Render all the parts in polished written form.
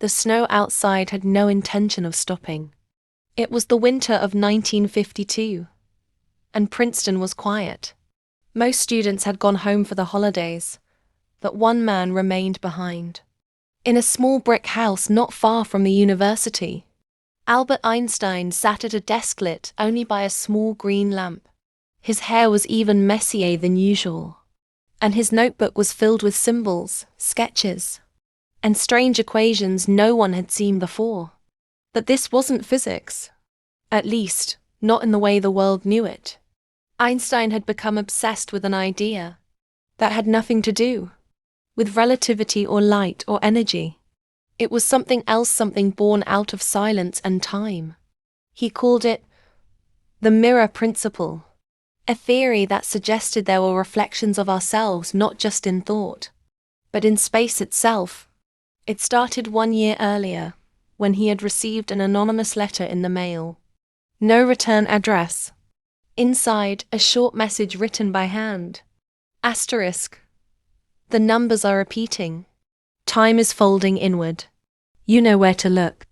The snow outside had no intention of stopping. It was the winter of 1952, and Princeton was quiet. Most students had gone home for the holidays, but one man remained behind. In a small brick house not far from the university, Albert Einstein sat at a desk lit only by a small green lamp. His hair was even messier than usual, and his notebook was filled with symbols, sketches, and strange equations no one had seen before. But this wasn't physics. At least, not in the way the world knew it. Einstein had become obsessed with an idea that had nothing to do with relativity or light or energy. It was something else, something born out of silence and time. He called it the mirror principle, a theory that suggested there were reflections of ourselves not just in thought, but in space itself. It started 1 year earlier, when he had received an anonymous letter in the mail. No return address. Inside, a short message written by hand. Asterisk. The numbers are repeating. Time is folding inward. You know where to look.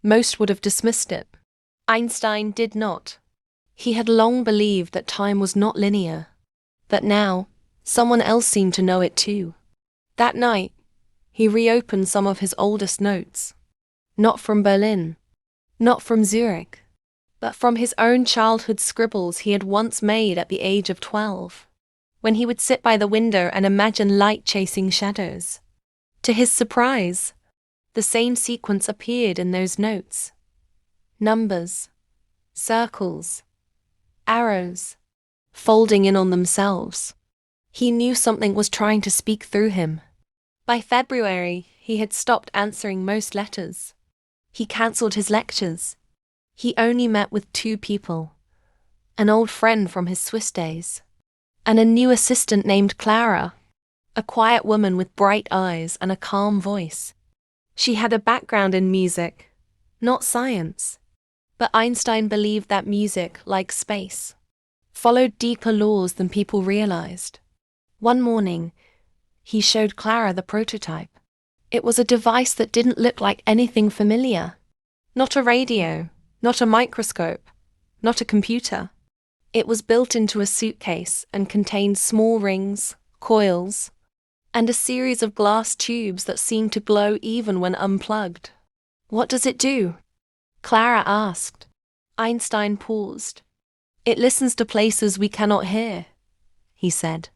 Most would have dismissed it. Einstein did not. He had long believed that time was not linear. But now, someone else seemed to know it too. That night, he reopened some of his oldest notes. Not from Berlin. Not from Zurich. But from his own childhood scribbles he had once made at the age of 12, when he would sit by the window and imagine light chasing shadows. To his surprise, the same sequence appeared in those notes. Numbers, circles, arrows, folding in on themselves. He knew something was trying to speak through him. By February, he had stopped answering most letters. He cancelled his lectures. He only met with 2 people, an old friend from his Swiss days, and a new assistant named Clara, a quiet woman with bright eyes and a calm voice. She had a background in music, not science, but Einstein believed that music, like space, followed deeper laws than people realized. One morning, he showed Clara the prototype. It was a device that didn't look like anything familiar. Not a radio. Not a microscope, not a computer. It was built into a suitcase and contained small rings, coils, and a series of glass tubes that seemed to glow even when unplugged. What does it do? Clara asked. Einstein paused. It listens to places we cannot hear, he said.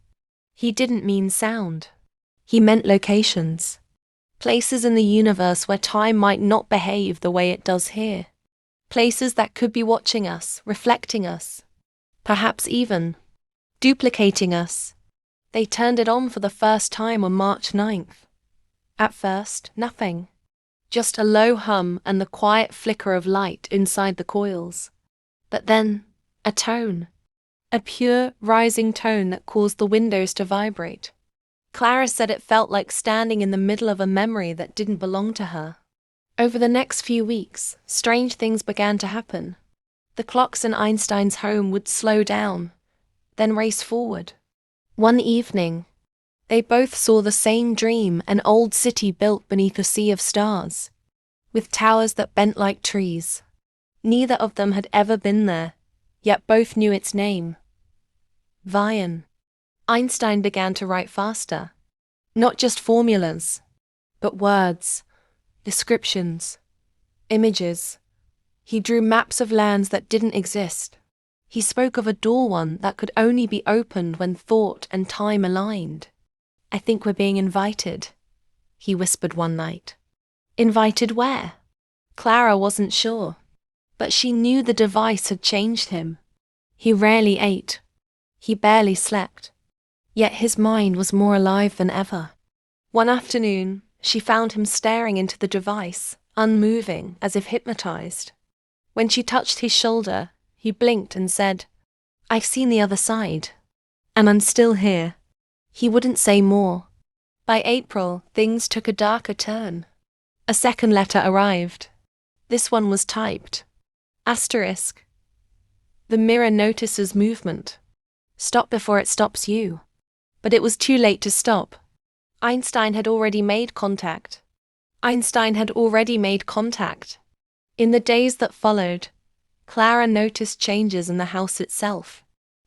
He didn't mean sound. He meant locations. Places in the universe where time might not behave the way it does here. Places that could be watching us, reflecting us, perhaps even duplicating us. They turned it on for the first time on March 9th. At first, nothing. Just a low hum and the quiet flicker of light inside the coils. But then, a tone. A pure, rising tone that caused the windows to vibrate. Clara said it felt like standing in the middle of a memory that didn't belong to her. Over the next few weeks, strange things began to happen. The clocks in Einstein's home would slow down, then race forward. One evening, they both saw the same dream, an old city built beneath a sea of stars, with towers that bent like trees. Neither of them had ever been there, yet both knew its name. Vian. Einstein began to write faster. Not just formulas, but words. Descriptions, images. He drew maps of lands that didn't exist. He spoke of a one that could only be opened when thought and time aligned. I think we're being invited, he whispered one night. Invited where? Clara wasn't sure, but she knew the device had changed him. He rarely ate. He barely slept. Yet his mind was more alive than ever. One afternoon, she found him staring into the device, unmoving, as if hypnotized. When she touched his shoulder, he blinked and said, "I've seen the other side, and I'm still here." He wouldn't say more. By April, things took a darker turn. A second letter arrived. This one was typed. Asterisk. The mirror notices movement. Stop before it stops you. But it was too late to stop. Einstein had already made contact. Einstein had already made contact. In the days that followed, Clara noticed changes in the house itself.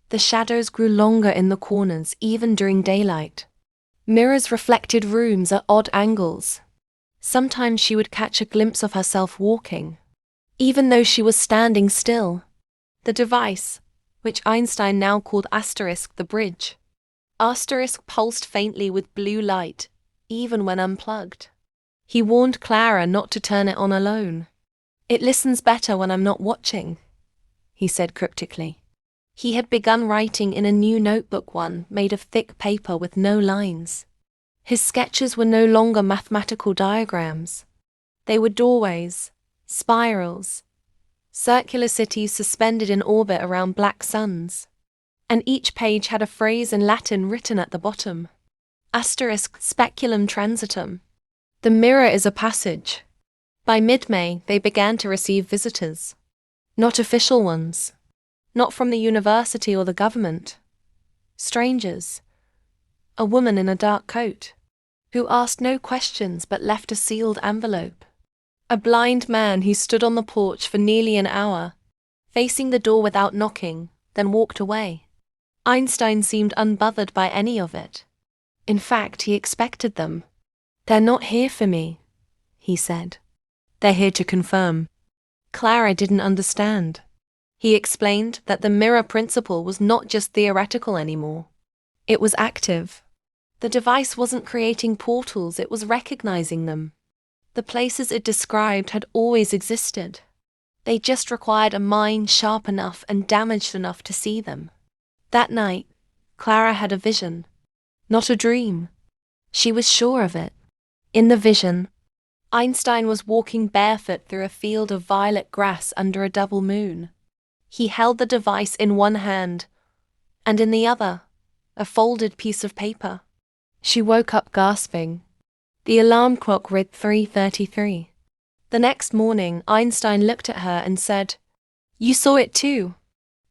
The shadows grew longer in the corners even during daylight. Mirrors reflected rooms at odd angles. Sometimes she would catch a glimpse of herself walking, even though she was standing still. The device, which Einstein now called asterisk the bridge, asterisk pulsed faintly with blue light, even when unplugged. He warned Clara not to turn it on alone. "It listens better when I'm not watching," he said cryptically. He had begun writing in a new notebook, one made of thick paper with no lines. His sketches were no longer mathematical diagrams. They were doorways, spirals, circular cities suspended in orbit around black suns. And each page had a phrase in Latin written at the bottom. Asterisk speculum transitum. The mirror is a passage. By mid-May, they began to receive visitors. Not official ones. Not from the university or the government. Strangers. A woman in a dark coat, who asked no questions but left a sealed envelope. A blind man who stood on the porch for nearly an hour, facing the door without knocking, then walked away. Einstein seemed unbothered by any of it. In fact, he expected them. "They're not here for me," he said. "They're here to confirm." Clara didn't understand. He explained that the mirror principle was not just theoretical anymore. It was active. The device wasn't creating portals, it was recognizing them. The places it described had always existed. They just required a mind sharp enough and damaged enough to see them. That night, Clara had a vision. Not a dream. She was sure of it. In the vision, Einstein was walking barefoot through a field of violet grass under a double moon. He held the device in one hand, and in the other, a folded piece of paper. She woke up gasping. The alarm clock read 3:33. The next morning, Einstein looked at her and said, "You saw it too."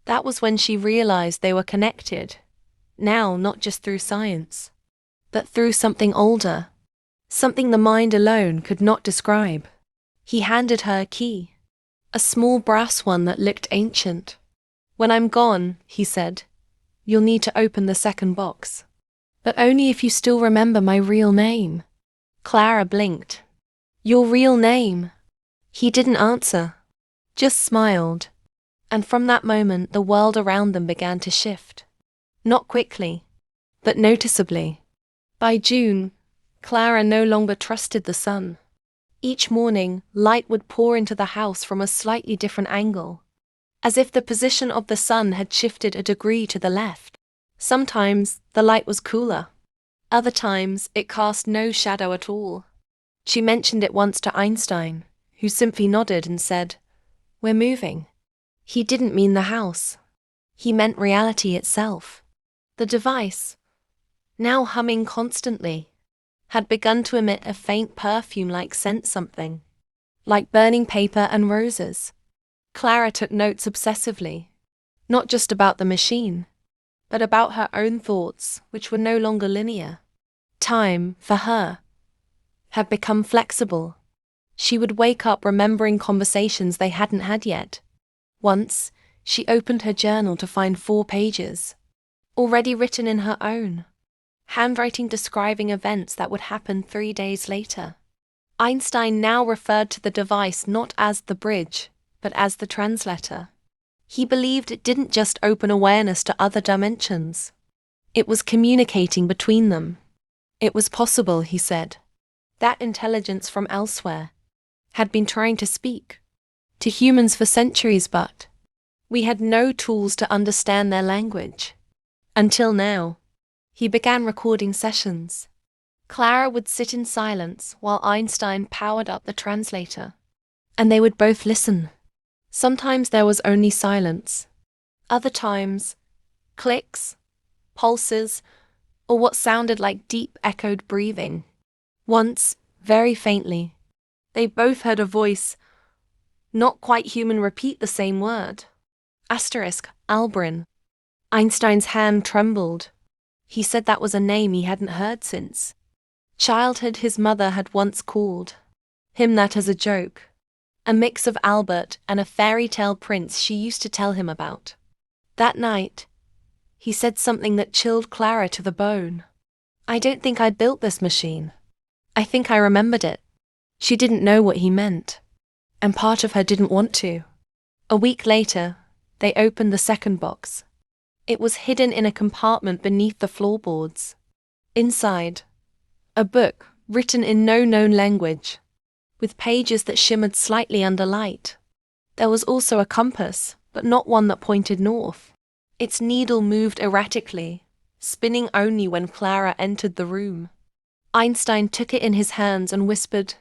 That was when she realized they were connected. Now, not just through science, but through something older. Something the mind alone could not describe. He handed her a key. A small brass one that looked ancient. "When I'm gone," he said, "you'll need to open the second box. But only if you still remember my real name." Clara blinked. "Your real name?" He didn't answer, just smiled. And from that moment, the world around them began to shift. Not quickly, but noticeably. By June, Clara no longer trusted the sun. Each morning, light would pour into the house from a slightly different angle, as if the position of the sun had shifted a degree to the left. Sometimes, the light was cooler. Other times, it cast no shadow at all. She mentioned it once to Einstein, who simply nodded and said, "We're moving." He didn't mean the house. He meant reality itself. The device, now humming constantly, had begun to emit a faint perfume-like scent, something like burning paper and roses. Clara took notes obsessively, not just about the machine, but about her own thoughts, which were no longer linear. Time, for her, had become flexible. She would wake up remembering conversations they hadn't had yet. Once, she opened her journal to find 4 pages, already written in her own handwriting describing events that would happen 3 days later. Einstein now referred to the device not as the bridge, but as the translator. He believed it didn't just open awareness to other dimensions. It was communicating between them. It was possible, he said, that intelligence from elsewhere had been trying to speak to humans for centuries, but we had no tools to understand their language. Until now. He began recording sessions. Clara would sit in silence while Einstein powered up the translator, and they would both listen. Sometimes there was only silence. Other times, clicks, pulses, or what sounded like deep echoed breathing. Once, very faintly, they both heard a voice, not quite human, repeat the same word. Asterisk, Albrin. Einstein's hand trembled. He said that was a name he hadn't heard since childhood. His mother had once called him that as a joke. A mix of Albert and a fairy tale prince she used to tell him about. That night, he said something that chilled Clara to the bone. I don't think I built this machine. I think I remembered it. She didn't know what he meant. And part of her didn't want to. A week later, they opened the second box. It was hidden in a compartment beneath the floorboards. Inside, a book written in no known language, with pages that shimmered slightly under light. There was also a compass, but not one that pointed north. Its needle moved erratically, spinning only when Clara entered the room. Einstein took it in his hands and whispered,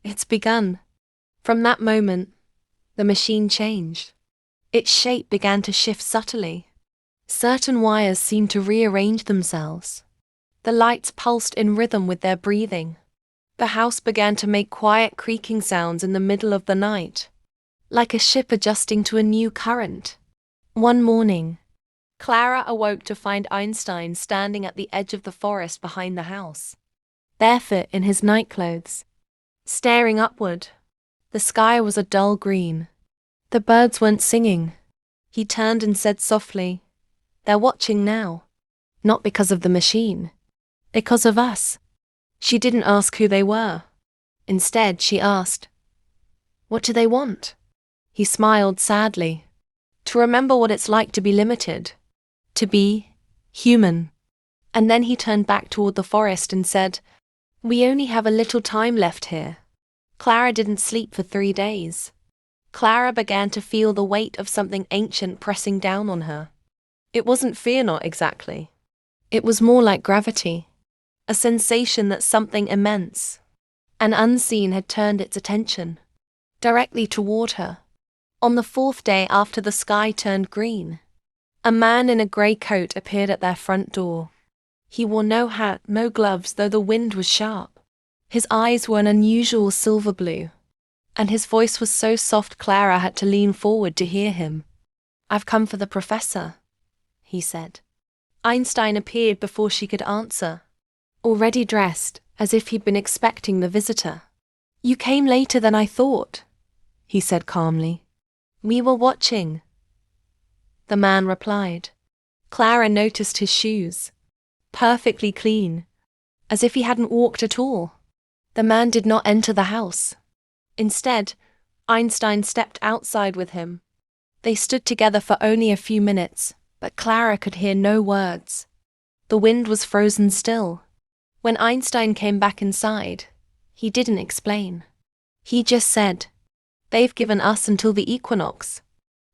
"It's begun." From that moment, the machine changed. Its shape began to shift subtly. Certain wires seemed to rearrange themselves. The lights pulsed in rhythm with their breathing. The house began to make quiet creaking sounds in the middle of the night, like a ship adjusting to a new current. One morning, Clara awoke to find Einstein standing at the edge of the forest behind the house, barefoot in his nightclothes, staring upward. The sky was a dull green. The birds weren't singing. He turned and said softly, "They're watching now. Not because of the machine. Because of us." She didn't ask who they were. Instead, she asked, "What do they want?" He smiled sadly. To remember what it's like to be limited. To be human. And then he turned back toward the forest and said, "We only have a little time left here." Clara didn't sleep for 3 days. Clara began to feel the weight of something ancient pressing down on her. It wasn't fear, not exactly. It was more like gravity. A sensation that something immense and unseen had turned its attention directly toward her. On the 4th day after the sky turned green, a man in a grey coat appeared at their front door. He wore no hat, no gloves, though the wind was sharp. His eyes were an unusual silver blue, and his voice was so soft Clara had to lean forward to hear him. "I've come for the professor," he said. Einstein appeared before she could answer, already dressed, as if he'd been expecting the visitor. "You came later than I thought," he said calmly. "We were watching," the man replied. Clara noticed his shoes, perfectly clean, as if he hadn't walked at all. The man did not enter the house. Instead, Einstein stepped outside with him. They stood together for only a few minutes, but Clara could hear no words. The wind was frozen still. When Einstein came back inside, he didn't explain. He just said, "They've given us until the equinox."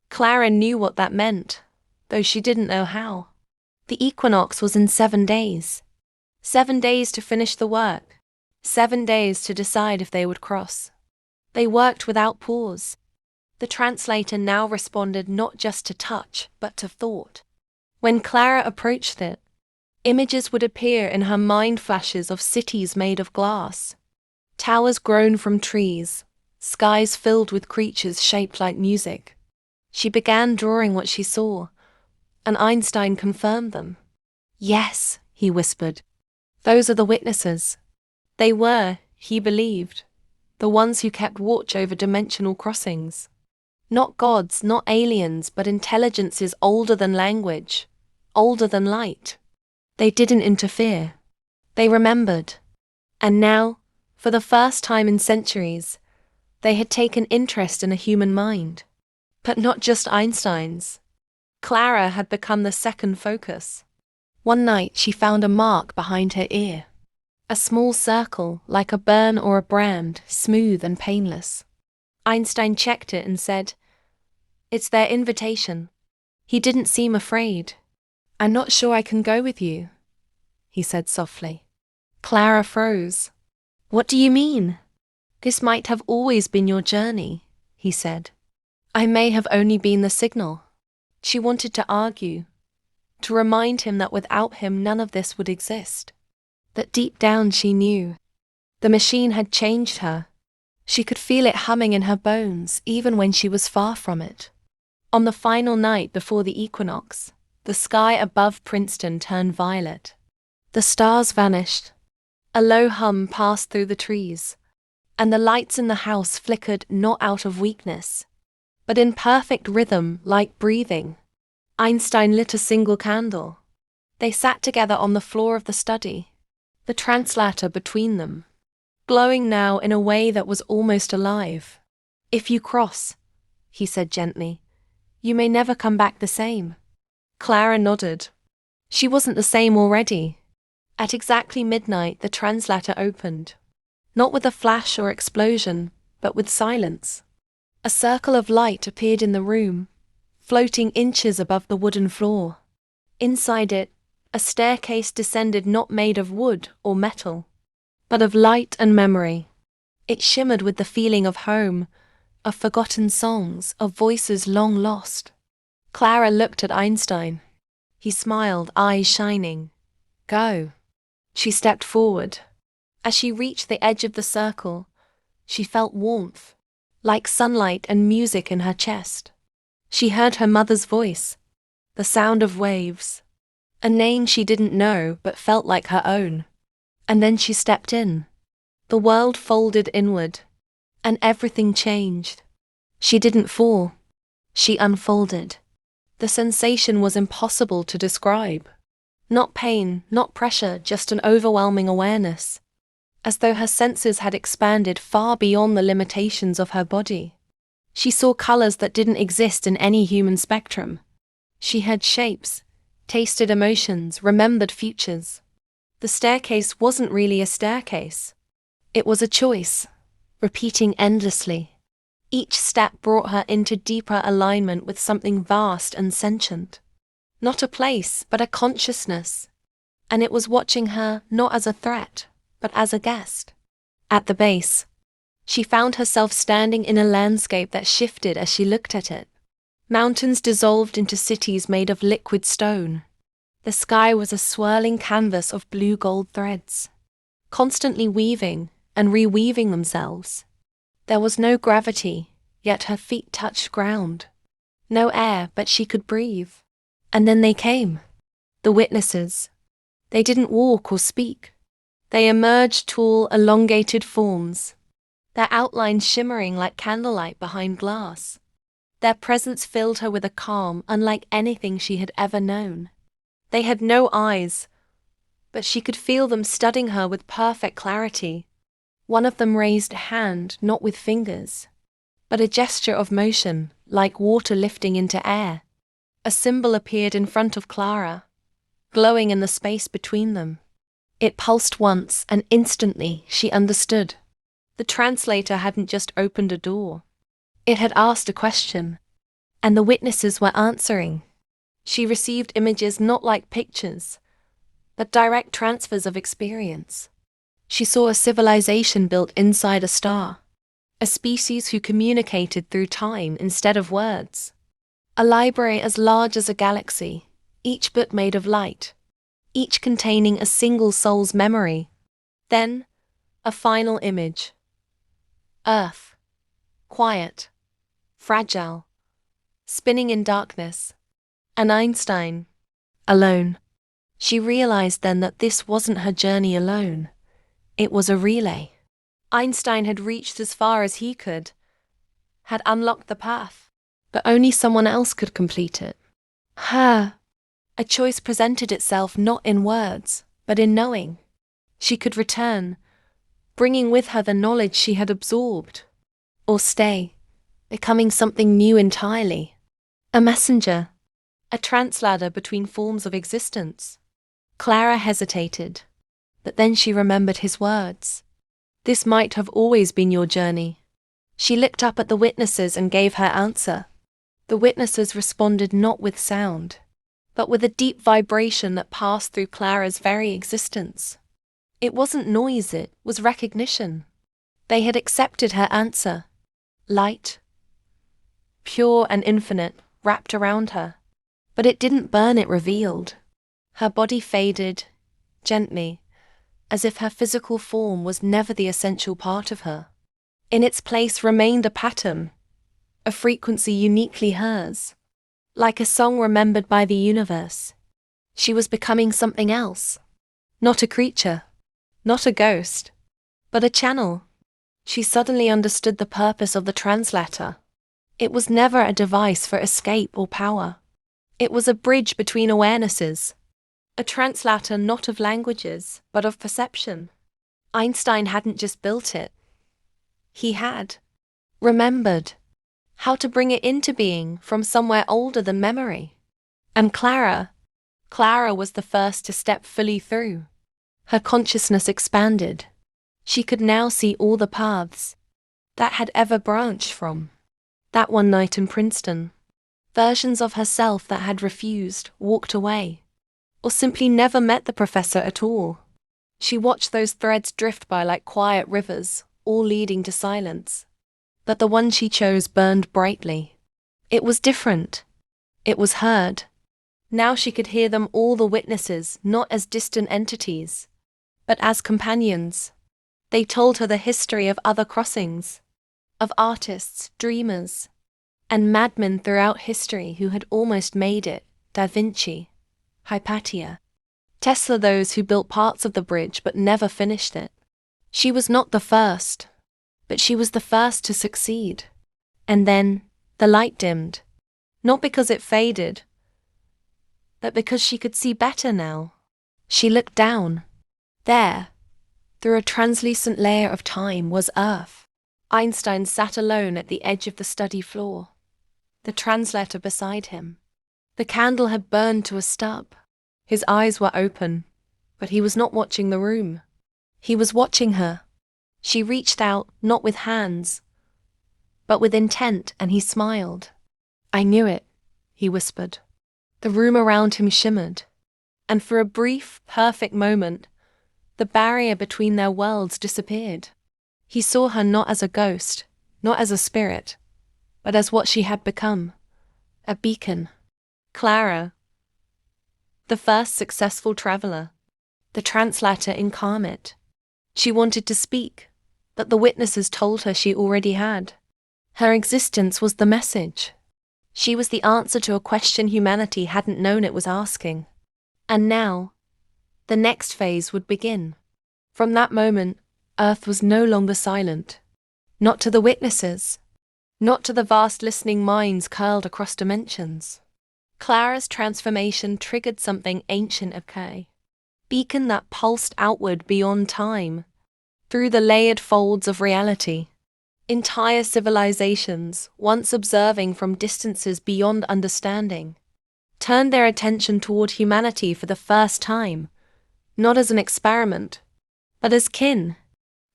Clara knew what that meant, though she didn't know how. The equinox was in 7 days. 7 days to finish the work. 7 days to decide if they would cross. They worked without pause. The translator now responded not just to touch, but to thought. When Clara approached it, images would appear in her mind, flashes of cities made of glass, towers grown from trees, skies filled with creatures shaped like music. She began drawing what she saw, and Einstein confirmed them. "Yes," he whispered. "Those are the witnesses." They were, he believed, the ones who kept watch over dimensional crossings. Not gods, not aliens, but intelligences older than language, older than light. They didn't interfere. They remembered. And now, for the first time in centuries, they had taken interest in a human mind. But not just Einstein's. Clara had become the second focus. One night she found a mark behind her ear. A small circle, like a burn or a brand, smooth and painless. Einstein checked it and said, "It's their invitation." He didn't seem afraid. "I'm not sure I can go with you," he said softly. Clara froze. "What do you mean?" "This might have always been your journey," he said. "I may have only been the signal." She wanted to argue, to remind him that without him none of this would exist. But deep down she knew. The machine had changed her. She could feel it humming in her bones, even when she was far from it. On the final night before the equinox, the sky above Princeton turned violet. The stars vanished. A low hum passed through the trees. and the lights in the house flickered not out of weakness, but in perfect rhythm like breathing. Einstein lit a single candle. They sat together on the floor of the study, the translator between them, glowing now in a way that was almost alive. "If you cross," he said gently, "you may never come back the same." Clara nodded. She wasn't the same already. At exactly midnight, the translator opened. Not with a flash or explosion, but with silence. A circle of light appeared in the room, floating inches above the wooden floor. Inside it, a staircase descended not made of wood or metal, but of light and memory. It shimmered with the feeling of home, of forgotten songs, of voices long lost. Clara looked at Einstein. He smiled, eyes shining. "Go." She stepped forward. As she reached the edge of the circle, she felt warmth, like sunlight and music in her chest. She heard her mother's voice, the sound of waves, a name she didn't know but felt like her own. And then she stepped in. The world folded inward, and everything changed. She didn't fall. She unfolded. The sensation was impossible to describe. Not pain, not pressure, just an overwhelming awareness, as though her senses had expanded far beyond the limitations of her body. She saw colors that didn't exist in any human spectrum. She heard shapes, tasted emotions, remembered futures. The staircase wasn't really a staircase. It was a choice, repeating endlessly. Each step brought her into deeper alignment with something vast and sentient. Not a place, but a consciousness. And it was watching her not as a threat, but as a guest. At the base, she found herself standing in a landscape that shifted as she looked at it. Mountains dissolved into cities made of liquid stone. The sky was a swirling canvas of blue-gold threads, constantly weaving and reweaving themselves. There was no gravity, yet her feet touched ground. No air, but she could breathe. And then they came. The witnesses. They didn't walk or speak. They emerged tall, elongated forms, their outlines shimmering like candlelight behind glass. Their presence filled her with a calm unlike anything she had ever known. They had no eyes, but she could feel them studying her with perfect clarity. One of them raised a hand, not with fingers, but a gesture of motion, like water lifting into air. A symbol appeared in front of Clara, glowing in the space between them. It pulsed once, and instantly she understood. The translator hadn't just opened a door. It had asked a question, and the witnesses were answering. She received images not like pictures, but direct transfers of experience. She saw a civilization built inside a star, a species who communicated through time instead of words, a library as large as a galaxy, each book made of light, each containing a single soul's memory. Then, a final image. Earth, quiet, fragile, spinning in darkness, and Einstein, alone. She realized then that this wasn't her journey alone. It was a relay. Einstein had reached as far as he could, had unlocked the path, but only someone else could complete it. Her. A choice presented itself not in words, but in knowing. She could return, bringing with her the knowledge she had absorbed, or stay, becoming something new entirely. A messenger, a translator between forms of existence. Clara hesitated, but then she remembered his words. This might have always been your journey. She looked up at the witnesses and gave her answer. The witnesses responded not with sound, but with a deep vibration that passed through Clara's very existence. It wasn't noise, it was recognition. They had accepted her answer. Light, pure and infinite, wrapped around her. But it didn't burn, it revealed. Her body faded, gently, as if her physical form was never the essential part of her. In its place remained a pattern, a frequency uniquely hers, like a song remembered by the universe. She was becoming something else, not a creature, not a ghost, but a channel, She suddenly understood the purpose of the translator. It was never a device for escape or power. It was a bridge between awarenesses. A translator not of languages, but of perception. Einstein hadn't just built it. He had remembered how to bring it into being from somewhere older than memory. And Clara was the first to step fully through. Her consciousness expanded. She could now see all the paths that had ever branched from that one night in Princeton. Versions of herself that had refused, walked away, or simply never met the professor at all. She watched those threads drift by like quiet rivers, all leading to silence. But the one she chose burned brightly. It was different. It was heard. Now she could hear them, all the witnesses, not as distant entities, but as companions. They told her the history of other crossings, of artists, dreamers, and madmen throughout history who had almost made it. Da Vinci, Hypatia, Tesla, those who built parts of the bridge but never finished it. She was not the first, but she was the first to succeed. And then, the light dimmed. Not because it faded, but because she could see better now. She looked down. There, through a translucent layer of time, was Earth. Einstein sat alone at the edge of the study floor, the translator beside him. The candle had burned to a stub. His eyes were open, but he was not watching the room. He was watching her. She reached out, not with hands, but with intent, and he smiled. "I knew it," he whispered. The room around him shimmered, and for a brief, perfect moment, the barrier between their worlds disappeared. He saw her not as a ghost, not as a spirit, but as what she had become, a beacon. Clara, the first successful traveler, the translator incarnate. She wanted to speak, but the witnesses told her she already had. Her existence was the message. She was the answer to a question humanity hadn't known it was asking. And now, the next phase would begin. From that moment, Earth was no longer silent. Not to the witnesses. Not to the vast listening minds curled across dimensions. Clara's transformation triggered something ancient occur. Beacon that pulsed outward beyond time, through the layered folds of reality. Entire civilizations, once observing from distances beyond understanding, turned their attention toward humanity for the first time, not as an experiment, but as kin.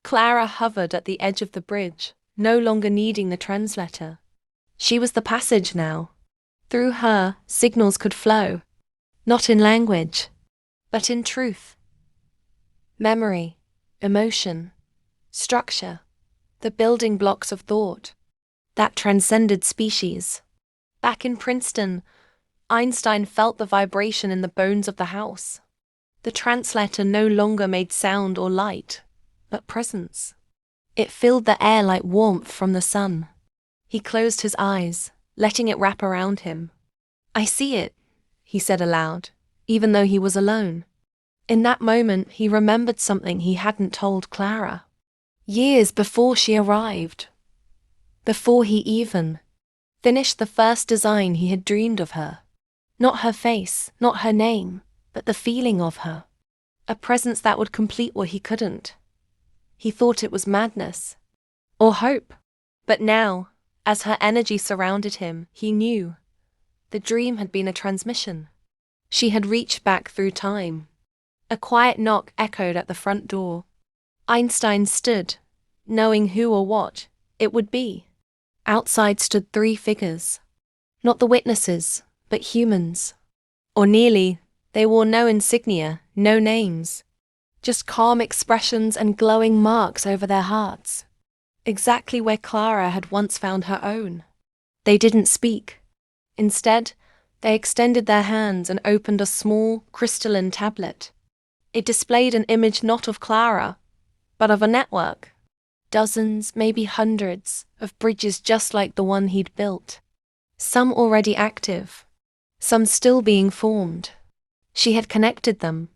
Clara hovered at the edge of the bridge, no longer needing the translator. She was the passage now. Through her, signals could flow, not in language, but in truth. Memory, emotion, structure, the building blocks of thought that transcended species. Back in Princeton, Einstein felt the vibration in the bones of the house. The translator no longer made sound or light, but presence. It filled the air like warmth from the sun. He closed his eyes, letting it wrap around him. "I see it," he said aloud, even though he was alone. In that moment, he remembered something he hadn't told Clara. Years before she arrived, before he even finished the first design he had dreamed of her. Not her face, not her name, but the feeling of her. A presence that would complete what he couldn't. He thought it was madness, or hope. But now, as her energy surrounded him, he knew. The dream had been a transmission. She had reached back through time. A quiet knock echoed at the front door. Einstein stood, knowing who or what it would be. Outside stood 3 figures. Not the witnesses, but humans. Or nearly. They wore no insignia, no names. Just calm expressions and glowing marks over their hearts. Exactly where Clara had once found her own. They didn't speak. Instead, they extended their hands and opened a small, crystalline tablet. It displayed an image not of Clara, but of a network. Dozens, maybe hundreds, of bridges just like the one he'd built. Some already active, some still being formed. She had connected them.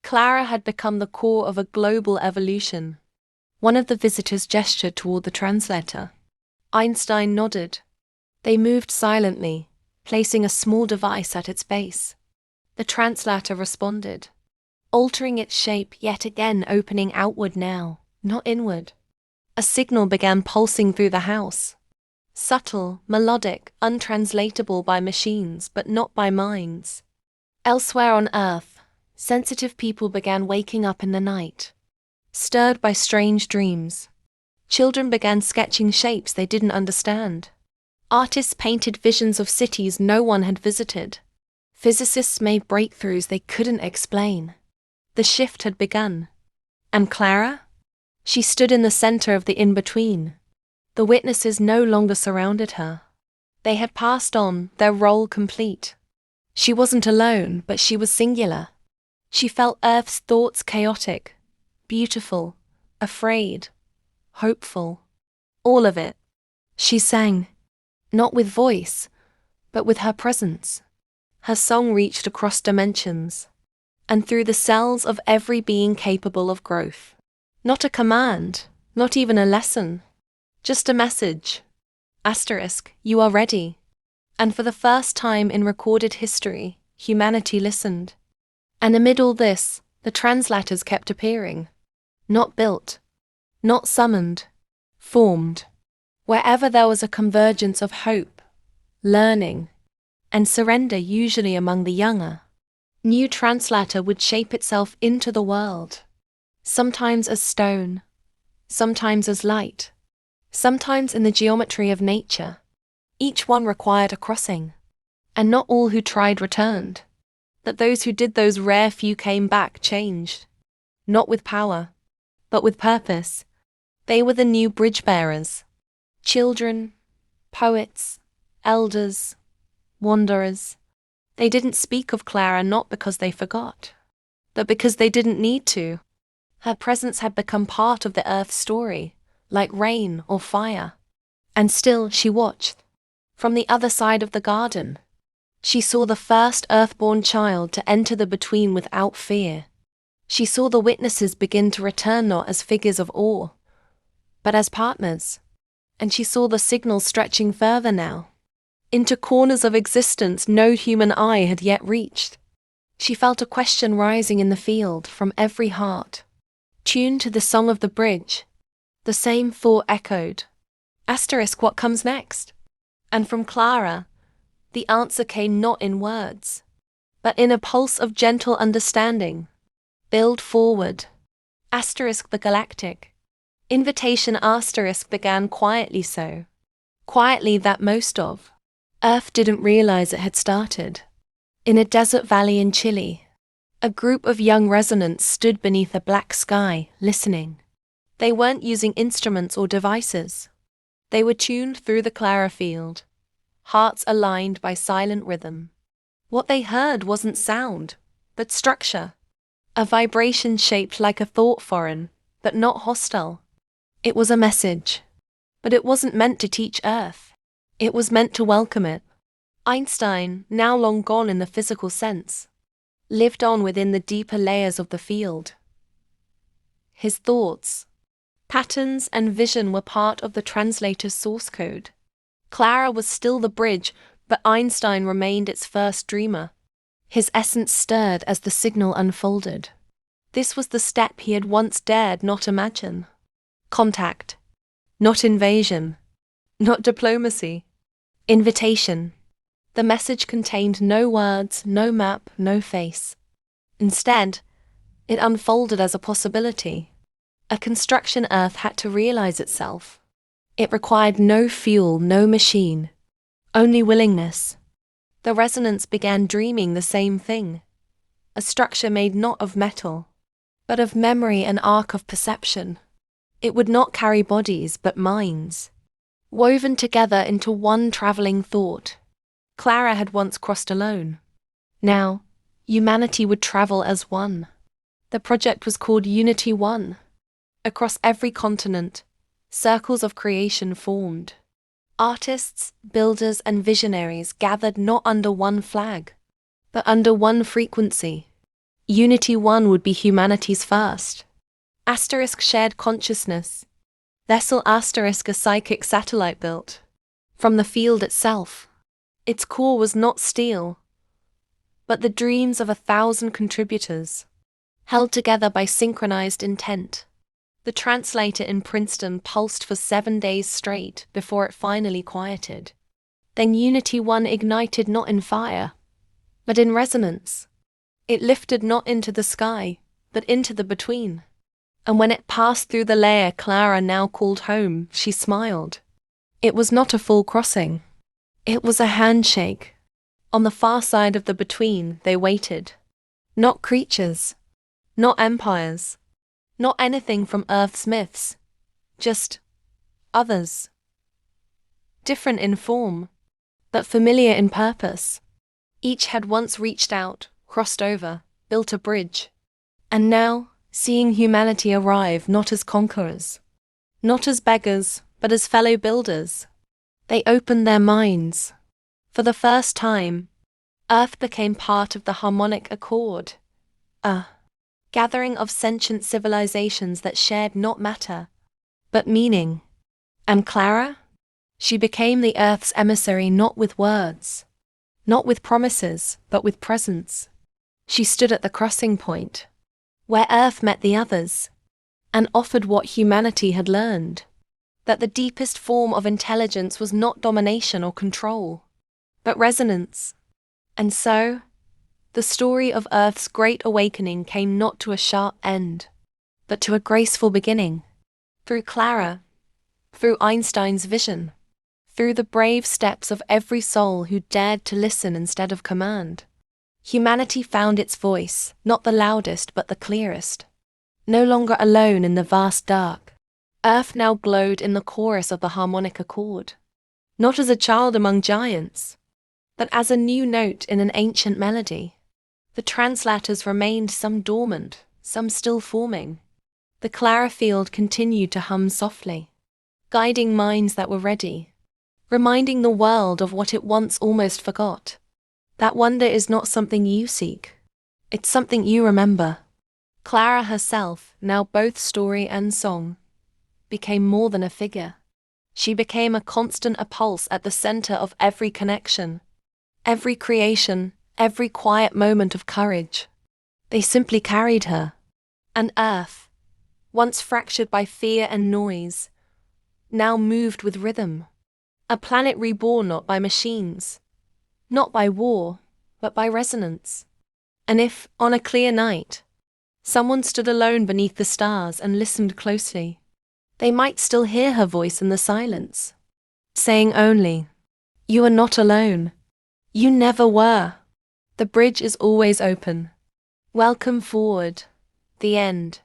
Clara had become the core of a global evolution. One of the visitors gestured toward the translator. Einstein nodded. They moved silently, placing a small device at its base. The translator responded, altering its shape, yet again opening outward now, not inward. A signal began pulsing through the house. Subtle, melodic, untranslatable by machines, but not by minds. Elsewhere on Earth, sensitive people began waking up in the night, stirred by strange dreams. Children began sketching shapes they didn't understand. Artists painted visions of cities no one had visited. Physicists made breakthroughs they couldn't explain. The shift had begun. And Clara? She stood in the center of the in-between. The witnesses no longer surrounded her. They had passed on, their role complete. She wasn't alone, but she was singular. She felt Earth's thoughts chaotic, beautiful, afraid, hopeful. All of it. She sang, not with voice, but with her presence. Her song reached across dimensions, and through the cells of every being capable of growth. Not a command, not even a lesson, just a message. Asterisk, you are ready. And for the first time in recorded history, humanity listened. And amid all this, the translators kept appearing. Not built, not summoned, formed. Wherever there was a convergence of hope, learning, and surrender, usually among the younger, new translator would shape itself into the world, sometimes as stone, sometimes as light, sometimes in the geometry of nature. Each one required a crossing, and not all who tried returned. That those who did, those rare few came back changed, not with power, but with purpose. They were the new bridge-bearers. Children, poets, elders, wanderers. They didn't speak of Clara not because they forgot, but because they didn't need to. Her presence had become part of the Earth's story, like rain or fire. And still she watched. From the other side of the garden, she saw the first earthborn child to enter the between without fear. She saw the witnesses begin to return not as figures of awe, but as partners. And she saw the signals stretching further now, into corners of existence no human eye had yet reached. She felt a question rising in the field from every heart, tuned to the song of the bridge. The same thought echoed. Asterisk, what comes next? And from Clara, the answer came not in words, but in a pulse of gentle understanding. Build forward. Asterisk, the Galactic Invitation asterisk began quietly so. Quietly that most of Earth didn't realize it had started. In a desert valley in Chile, a group of young resonants stood beneath a black sky, listening. They weren't using instruments or devices. They were tuned through the Clara field, hearts aligned by silent rhythm. What they heard wasn't sound, but structure. A vibration shaped like a thought, foreign, but not hostile. It was a message, but it wasn't meant to teach Earth. It was meant to welcome it. Einstein, now long gone in the physical sense, lived on within the deeper layers of the field. His thoughts, patterns, and vision were part of the translator's source code. Clara was still the bridge, but Einstein remained its first dreamer. His essence stirred as the signal unfolded. This was the step he had once dared not imagine. Contact. Not invasion. Not diplomacy. Invitation. The message contained no words, no map, no face. Instead, it unfolded as a possibility. A construction Earth had to realize itself. It required no fuel, no machine, only willingness. The resonance began dreaming the same thing. A structure made not of metal, but of memory and arc of perception. It would not carry bodies, but minds, woven together into one traveling thought. Clara had once crossed alone. Now, humanity would travel as one. The project was called Unity One. Across every continent, circles of creation formed. Artists, builders, and visionaries gathered not under one flag, but under one frequency. Unity One would be humanity's first. Asterisk shared consciousness. Vessel asterisk a psychic satellite built from the field itself. Its core was not steel, but the dreams of 1,000 contributors, held together by synchronized intent. The translator in Princeton pulsed for 7 days straight before it finally quieted. Then Unity 1 ignited not in fire, but in resonance. It lifted not into the sky, but into the between. And when it passed through the layer Clara now called home, she smiled. It was not a full crossing. It was a handshake. On the far side of the between, they waited. Not creatures. Not empires. Not anything from Earth's myths. Just others. Different in form, but familiar in purpose. Each had once reached out, crossed over, built a bridge. And now, seeing humanity arrive not as conquerors, not as beggars, but as fellow builders, they opened their minds. For the first time, Earth became part of the harmonic accord, a gathering of sentient civilizations that shared not matter, but meaning. And Clara? She became the Earth's emissary not with words, not with promises, but with presence. She stood at the crossing point, where Earth met the others, and offered what humanity had learned, that the deepest form of intelligence was not domination or control, but resonance. And so, the story of Earth's great awakening came not to a sharp end, but to a graceful beginning. Through Clara, through Einstein's vision, through the brave steps of every soul who dared to listen instead of command, humanity found its voice, not the loudest but the clearest. No longer alone in the vast dark, Earth now glowed in the chorus of the harmonic accord, not as a child among giants, but as a new note in an ancient melody. The translators remained, some dormant, some still forming. The Clara field continued to hum softly, guiding minds that were ready, reminding the world of what it once almost forgot. That wonder is not something you seek, it's something you remember. Clara herself, now both story and song, became more than a figure. She became a constant pulse at the center of every connection, every creation, every quiet moment of courage. They simply carried her. And Earth, once fractured by fear and noise, now moved with rhythm. A planet reborn not by machines, not by war, but by resonance. And if, on a clear night, someone stood alone beneath the stars and listened closely, they might still hear her voice in the silence, saying only, "You are not alone. You never were. The bridge is always open. Welcome forward." The end.